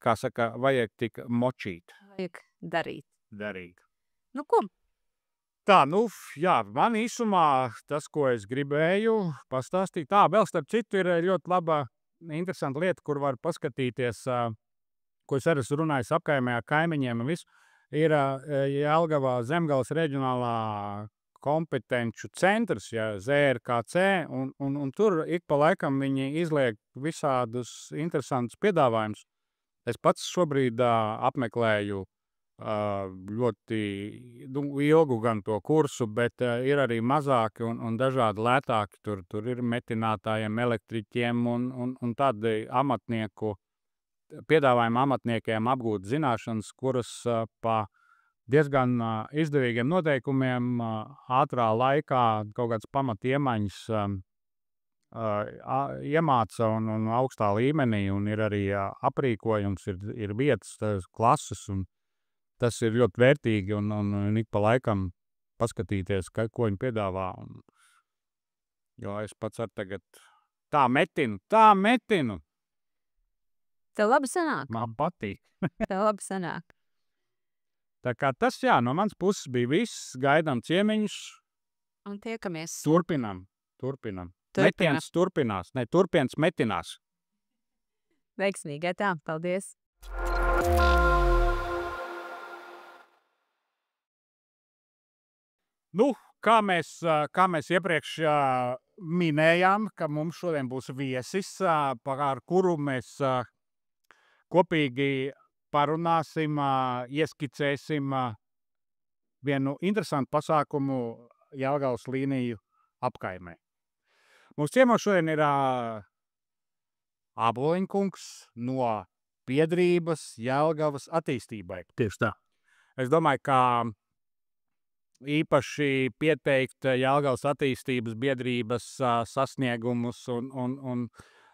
kā saka, vajag tik močīt. Vajag darīt. Nu, ko? Tā, jā, man īsumā tas, ko es gribēju pastāstīt. Vēl starp citu ir ļoti laba, interesanta lieta, kur var paskatīties, ko es arī esmu runājis apkaimē ar kaimiņiem un visu, ir Jelgavā Zemgales reģionālā kompetenču centrs, ZRKC, un tur ik pa laikam viņi izliek visādus interesantus piedāvājumus. Es pats šobrīd apmeklēju ļoti ilgu gan to kursu, bet ir arī mazāki un dažādi lētāki. Tur ir metinātājiem, elektriķiem un tādi piedāvājumi amatniekiem apgūt zināšanas, kuras pa diezgan izdevīgiem noteikumiem ātrā laikā kaut kāds pamatiemaņas iemāca un augstā līmenī, un ir arī aprīkojums, ir vietas, klases, un tas ir ļoti vērtīgi, un ik pa laikam paskatīties, ko viņi piedāvā. Jo es pats ar tagad tā metinu. Tev labi sanāk. Man patīk. Tev labi sanāk. Tā kā tas, no mans puses bija viss, gaidām ciemiņus. Un tiekamies. Turpinam. Metiens turpinās. Turpiens metinās. Veiksmīgi, tā. Paldies. Kā mēs iepriekš minējām, ka mums šodien būs viesis, par kuru mēs kopīgi parunāsim, ieskicēsim vienu interesantu pasākumu Jelgavas līniju apkaimē. Mums ciemos šodien ir Āboliņkungs no biedrības Jelgavas attīstībai. Tieši tā. Es domāju, ka īpaši pieteikt Jelgavas attīstības biedrības sasniegumus un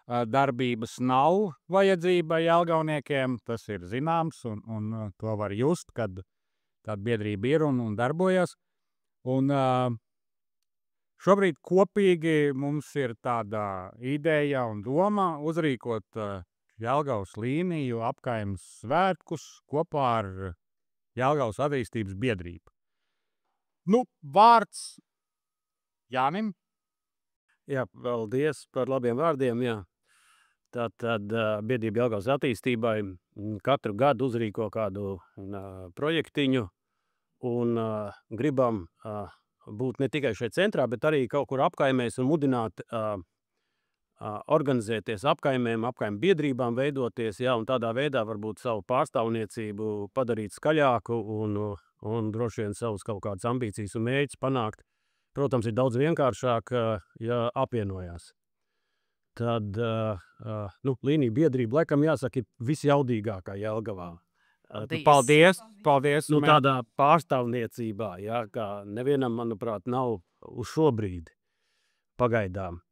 darbības nav vajadzība jelgavniekiem. Tas ir zināms, un to var just, kad tāda biedrība ir un darbojas. Un šobrīd kopīgi mums ir tāda ideja un doma uzrīkot Jelgavas līniju apkaimes svētkus kopā ar Jelgavas attīstības biedrību. Vārds Jānim. Jā, paldies par labiem vārdiem, jā. Tātad biedrība Jelgavas attīstībai katru gadu uzrīko kādu projektiņu un gribam būt ne tikai šeit centrā, bet arī kaut kur apkaimēs un mudināt organizēties apkaimēm, apkaimu biedrībām veidoties, un tādā veidā varbūt savu pārstāvniecību padarīt skaļāku un droši vien savus kaut kādas ambīcijas un mērķus panākt. Protams, ir daudz vienkāršāk, ja apvienojās. Tad līnija biedrība, laikam jāsaka, ir visjaudīgākā Jelgavā. Paldies! Tādā pārstāvniecībā, kā nevienam, manuprāt, nav uz šo brīdi pagaidām.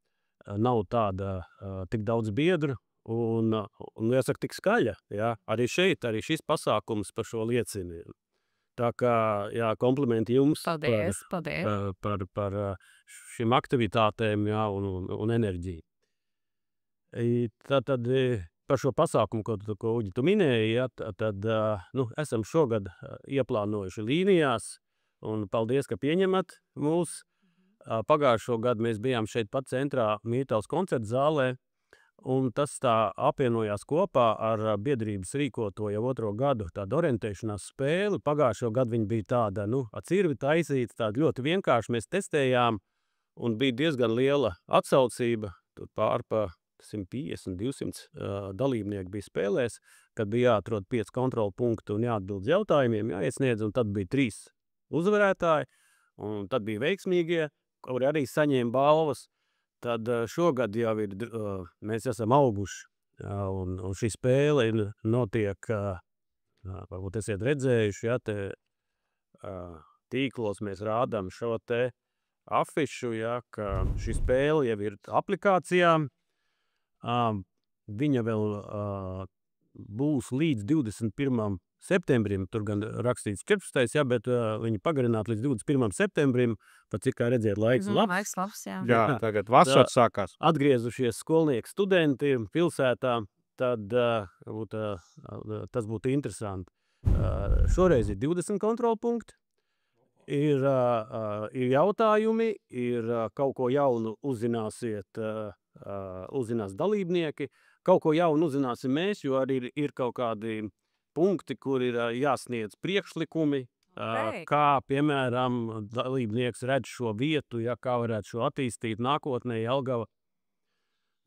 Nav tāda tik daudz biedru un jāsaka, tik skaļa. Arī šeit, arī šis pasākums par šo liecina. Tā kā, komplimenti jums par šīm aktivitātēm un enerģiju. Tad par šo pasākumu, ko Uģi tu minēji, tad esam šogad ieplānojuši līnijās, un paldies, ka pieņemat mūs. Pagājušo gadu mēs bijām šeit pat centrā Mītavas koncerta zālē, un tas tā apvienojās kopā ar biedrības rīkoto jau 2. gadu tādu orientēšanās spēli. Pagājušo gadu viņa bija tāda, ar cirvi taisīta, tāda ļoti vienkārši. Mēs testējām, un bija diezgan liela atsaucība, tur pār pa 150, 200 dalībnieki bija spēlēs, kad bija jāatrod 5 kontrolu punkti un jāatbild jautājumiem, jāiesniedz, un tad bija 3 uzvarētāji, un tad bija veiksmīgie, kuri arī saņēma balvas. Tad šogad jau ir, mēs esam auguši, un šī spēle notiek, varbūt esiet redzējuši, ja, te tīklos mēs rādām šo te afišu, ja, ka šī spēle jau ir aplikācijā. Viņa vēl būs līdz 21. septembrim, tur gan rakstīts 14. Ja, bet viņi pagarināt līdz 21. septembrim, pat cik kā redziet, laiks labs. Laiks labs, jā. Jā, tagad vasara sākās. Atgriezušies skolnieki, studenti pilsētā, tad tas būtu interesanti. Šoreiz ir 20 kontrolu punkti. Ir jautājumi, ir kaut ko jaunu uzzināsiet, uzzinās dalībnieki, kaut ko jaunu uzzināsim mēs, jo arī ir kaut kādi punkti, kur ir jāsniedz priekšlikumi, kā, piemēram, dalībnieks redz šo vietu, ja, kā varētu šo attīstīt nākotnē Jelgava.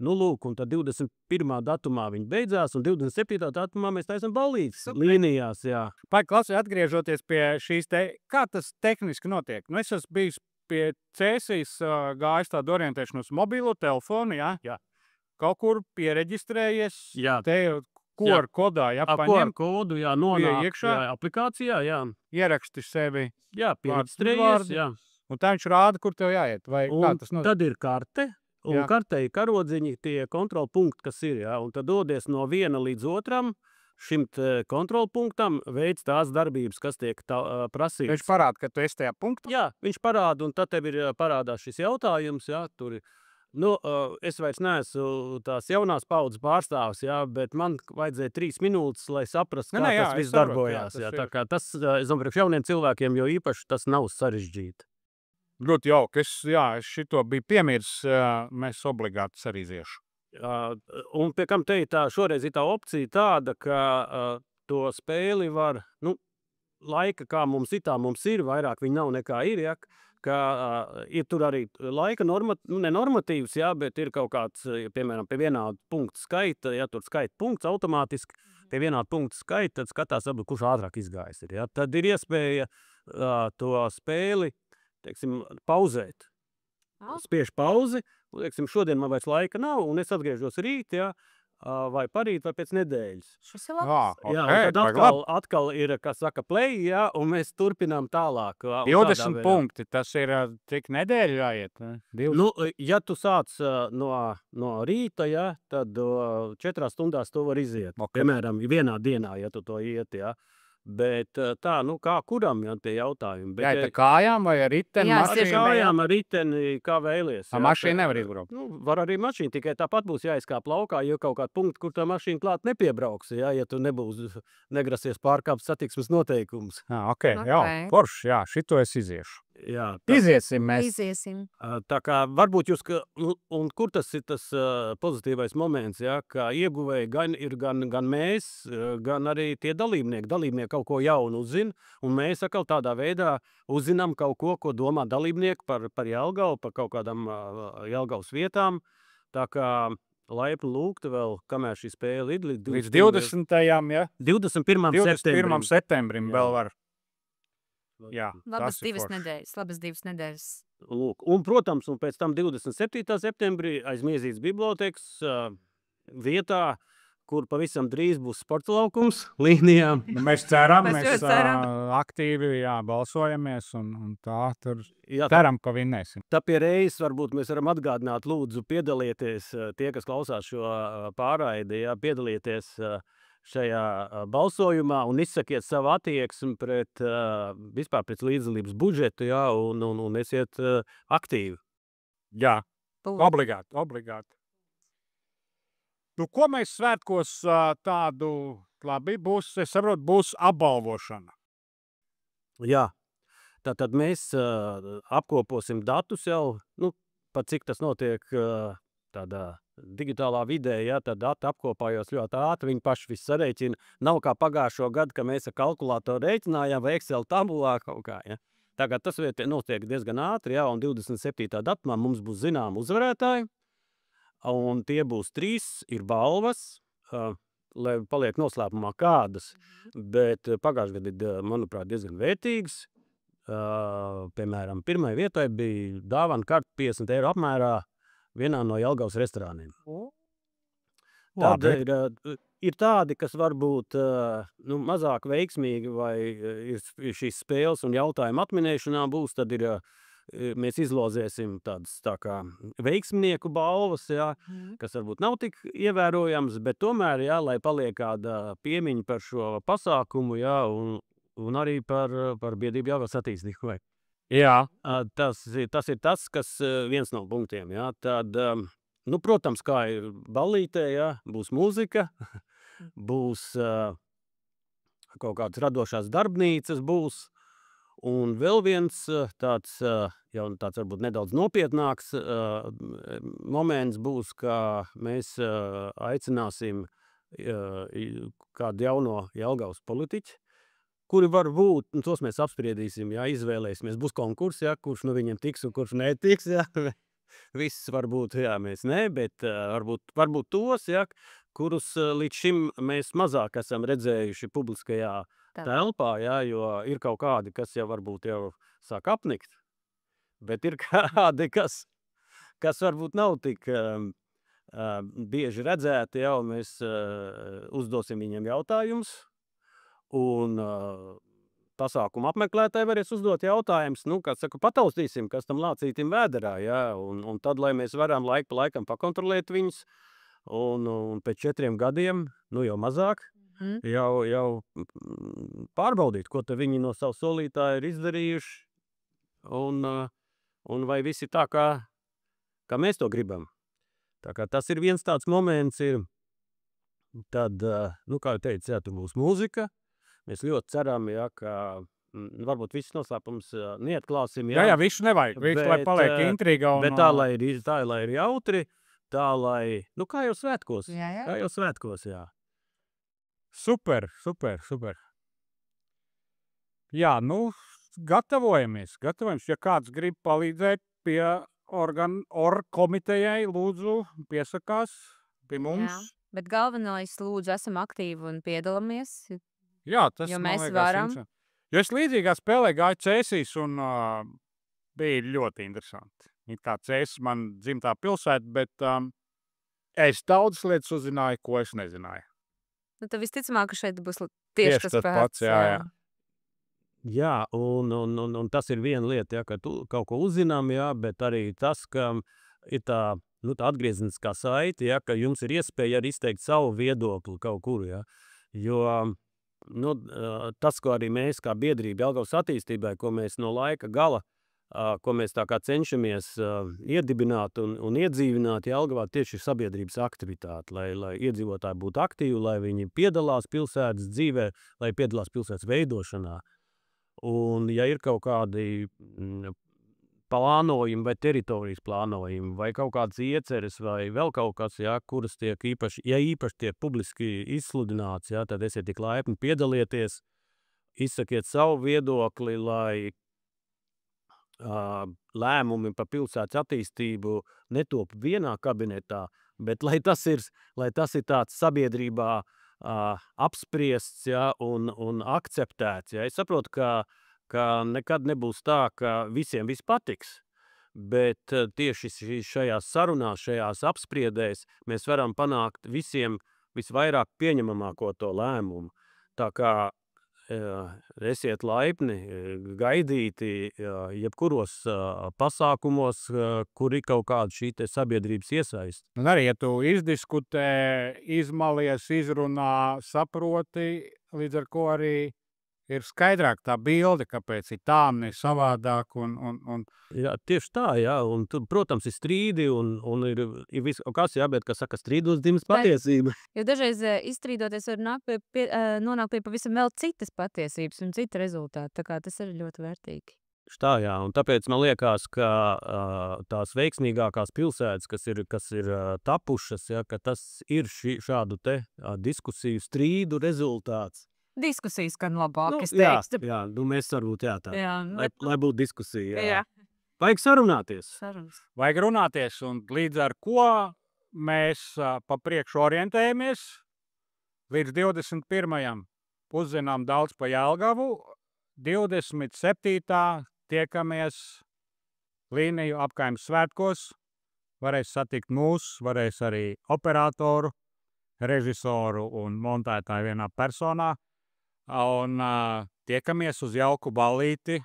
Nu, lūk, un tad 21. datumā viņi beidzās, un 27. datumā mēs taisam ballītes līnijās, jā. Vai klasē atgriežoties pie šīs te, kā tas tehniski notiek? Nu, es esmu bijis pie Cēsīs, gājis tādu orientēšanos mobilo telefonu, jā? Jā. Kaut kur piereģistrējies, Jā. te QR kodā, jā, QR paņem, kodu, jā, nonāk iekšā. jā, aplikācijā, jā. ieraksti sevi, Jā, pieregistrējies, uzvārdu. jā. un tā viņš rāda, kur tev jāiet, vai kā Un tas notiek? tad ir karte, un Jā. kartei karodziņi tie kontrolu punkti, kas ir, jā, un tad dodies no viena līdz otram, šim kontrolu punktam veids tās darbības, kas tiek prasītas. Viņš parāda, ka tu esi tajā punktā. Jā, viņš parāda, un tad tev ir parādās šis jautājums, jā, tur ir. Nu, es vairs neesmu tās jaunās paudzes pārstāvs, jā, bet man vajadzēja 3 minūtes, lai saprastu, kā jā, tas es viss saprotu, darbojās. jā, Jā, tas tā ir. kā tas, es domāju, priekš jauniem cilvēkiem, jo īpaši tas nav sarežģīti. Ļoti jauki, es šito biju piemirsis, mēs obligāti arī iziešu. Un pie kam te ir tā, šoreiz ir tā opcija tāda, ka to spēli var, nu, laika, kā mums ir, vairāk viņa nav nekā ir, ja, ka ir tur arī laika nenormatīvs, ja, bet ir kaut kāds, piemēram, pie vienāda punkta skaita, ja tur skaita punkts automātiski, pie vienāda punkta skaita, tad skatās, kurš ātrāk izgājis ir, ja. Tad ir iespēja to spēli, teiksim, pauzēt. Spiež pauzi, un, teiksim, šodien man vairs laika nav, un es atgriežos rīt, ja, vai parīt, vai pēc nedēļas. Šis ir labs. Jā, un tad atkal ir, kas saka, play, ja, un mēs turpinām tālāk. 20 punkti, tas ir cik nedēļu jāiet? Ne? 20. Nu, ja tu sāc no rīta, ja, tad 4 stundās to var iziet. Ok. Piemēram, vienā dienā, ja tu to iet, ja. Bet tā, nu, kā kuram, ja, tie jautājumi. Bet, Jāiet ar kājām vai ar riteni? Jā, ar kājām, ar riteni, kā vēlies. Ar jā, mašīnu tā- nevar izbraukt. Nu, var arī mašīna, tikai tāpat būs jāizkāp laukā, jo kaut kāda punkta, kur tā mašīna klāt nepiebrauks, ja tu negrasies pārkāpt satiksmes noteikumus. Ok, jā, Ok. forši, jā, šito es iziešu. Jā, Iziesim mēs. Iziesim. tā kā varbūt jūs, un kur tas ir tas pozitīvais moments, ja, ka ieguvēji gan ir gan mēs, gan arī tie dalībnieki. Dalībnieki kaut ko jaunu uzzina, un mēs atkal tādā veidā uzzinām kaut ko, ko domā dalībnieki par Jelgavu, par kaut kādām Jelgavas vietām. Tā kā laipni lūgti vēl, kamēr šī spēle ir Līdz 20. ja? 21. 21. septembrim vēl var. Jā, Labas tas ir 2 forši. nedēļas. Labas 2 nedēļas. Lūk, un, protams, un pēc tam 27. septembrī aiz Miezītes bibliotēkas vietā, kur pavisam drīz būs sporta laukums līnijām. Nu, mēs ceram, Mēs mēs ļoti ceram. aktīvi balsojamies un tā tur Jā, ceram, ka vinnēsim. tā pie reizes varbūt mēs varam atgādināt, lūdzu, piedalieties, tie, kas klausās šo pārraidi, jā, piedalieties šajā balsojumā un izsakiet savu attieksmi pret vispār pēc līdzdalības budžetu, jā, un esiet aktīvi. Jā, Būs. obligāti. Nu, ko mēs svētkos tādu, labi, es saprotu, būs apbalvošana. Jā, tātad mēs apkoposim datus jau, nu, pat cik tas notiek tādā digitālā vidē, ja, tad dati apkopājos ļoti ātri, viņi paši visu sarēķina. Nav kā pagājušo gadu, ka mēs ar kalkulātoru rēķinājām vai Excel tabulā kaut kā, ja. Tagad tas notiek diezgan ātri, ja, un 27. datumā mums būs zinām uzvarētāji. un tie būs 3, ir balvas, lai paliek noslēpumā kādas, bet pagājušajā gadā, manuprāt, diezgan vērtīgas. Piemēram, pirmai vietai bija dāvana karte 50 eiro apmērā vienā no Jelgavas restorāniem. Tad ir tādi, kas varbūt mazāk veiksmīgi vai ir šīs spēles un jautājumu atminēšanā būs, tad mēs izlozēsim tādas tā kā veiksmnieku balvas, jā, kas varbūt nav tik ievērojams, bet tomēr, jā, lai paliek kāda piemiņa par šo pasākumu, jā, un arī par biedrību Jelgavas attīstību. Jā. Tas ir tas, kas viens no punktiem, jā. Tad, protams, kā ir ballītē, jā, būs mūzika, būs kaut kādas radošās darbnīcas būs, un vēl viens tāds varbūt nedaudz nopietnāks moments būs, ka mēs aicināsim kādu jauno Jelgavas politiķi, kuri var būt, tos mēs apspriedīsim, jā, izvēlēsimies, būs konkurss, jā, kurš no viņiem tiks un kurš netiks, jā. Viss varbūt, jā, mēs ne, bet varbūt tos, jā, kurus līdz šim mēs mazāk esam redzējuši publiskajā telpā, jā, jo ir kaut kādi, kas jau varbūt jau sāk apnikt, bet ir kādi, kas varbūt nav tik bieži redzēti, jā, un mēs uzdosim viņiem jautājumus, un pasākumu apmeklētāji varēs uzdot jautājumus, kā saka, pataustīsim, kas tam lācītim vēderā, jā, un tad, lai mēs varam laiku pa laikam pakontrolēt viņus, un pēc 4 gadiem, jau mazāk, jau pārbaudīt, ko te viņi no savu solītāju ir izdarījuši, un vai visi tā, kā mēs to gribam. Tā kā tas ir viens tāds moments ir, tad, kā jau teicu, jā, tur būs mūzika, mēs ļoti ceram, jā, ka varbūt viss noslēpums neatklāsim, jā. Jā, visu nevajag, visu, lai paliek intriga. Bet tā, lai ir jautri, tā, lai, kā jau svētkos, kā jau svētkos, jā. Super. Jā, gatavojamies. Ja kāds grib palīdzēt pie komitejai, lūdzu, piesakās pie mums. Jā, bet galvenais, lūdzu, esam aktīvi un piedalāmies. Jā, tas jo man mēs liekas varam. interesanti. Jo es līdzīgā spēlē gāju Cēsīs un bija ļoti interesanti. Ir kā Cēsis man dzimtā pilsēta, bet es daudz lietas uzzināju, ko es nezināju. Tad visticamāk, ka šeit būs tieši tas pats. Jā. Jā, un tas ir viena lieta, jā, ka tu kaut ko uzzinām, jā, bet arī tas, ka ir tā atgriezeniskā saite, jā, ka jums ir iespēja arī izteikt savu viedokli kaut kur, jā. Jo tas, ko arī mēs kā biedrība Jelgavas attīstībai, ko mēs no laika gala, ko mēs tā kā cenšamies iedibināt un iedzīvināt Jelgavā, tieši ir sabiedrības aktivitāte, lai iedzīvotāji būtu aktīvi, lai viņi piedalās pilsētas dzīvē, lai piedalās pilsētas veidošanā. Un ja ir kaut kādi plānojumi vai teritorijas plānojumi, vai kaut kāds ieceres, vai vēl kaut kas, jā, kuras tiek īpaši tiek publiski izsludināts, jā, tad esiet tik laipni piedalieties, izsakiet savu viedokli, lai lēmumi par pilsētas attīstību netop vienā kabinetā, bet lai tas ir tāds sabiedrībā apspriests, jā, un akceptēts. Jā. Es saprotu, ka nekad nebūs tā, ka visiem viss patiks, bet tieši šajās sarunās, šajās apspriedēs mēs varam panākt visiem visvairāk pieņemamāko to lēmumu. Tā kā esiet laipni, gaidīti jebkuros pasākumos, kur ir kaut kāda šī te sabiedrības iesaist. Un arī, ja tu izdiskutē, izmalies, izrunā, saproti, līdz ar ko arī ir skaidrāk tā bilde, kāpēc ir tā, ne savādāk. Jā, tieši tā, jā, un tur, protams, ir strīdi, un ir viss kaut kas, jā, bet, kas saka, strīdos dzimst patiesība. Jo dažreiz izstrīdoties var nonākt pie pavisam vēl citas patiesības un cita rezultāta, tā kā tas ir ļoti vērtīgi. Tā, jā, un tāpēc man liekas, ka tās veiksmīgākās pilsētas, kas ir tapušas, jā, ka tas ir šādu te diskusiju strīdu rezultāts. Diskusijas gan labāk, es teiktu. teiktu. Jā, mēs varbūt, jā, tā, lai būtu diskusija. Jā. Vajag sarunāties. Vajag runāties, un līdz ar ko mēs pa priekšu orientējamies. Līdz 21. uzzinām daudz pa Jelgavu. 27. tiekamies Līniju apkaimes svētkos. Varēs satikt mūs, varēs arī operatoru, režisoru un montētāju vienā personā. Un tiekamies uz jauku ballīti.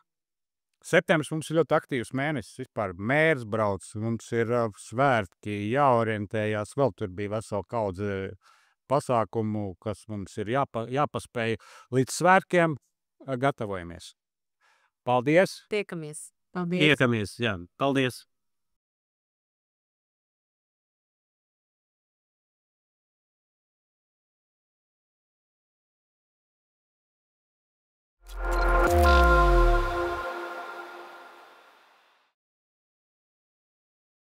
Septembris mums ir ļoti aktīvs mēnesis. Vispār mērs brauc, mums ir svētki, jāorientējās. Vēl tur bija vesela kaudze pasākumu, kas mums ir jāpaspēj. Līdz svētkiem gatavojamies. Paldies! Tiekamies! Tiekamies, jā. Paldies! Paldies!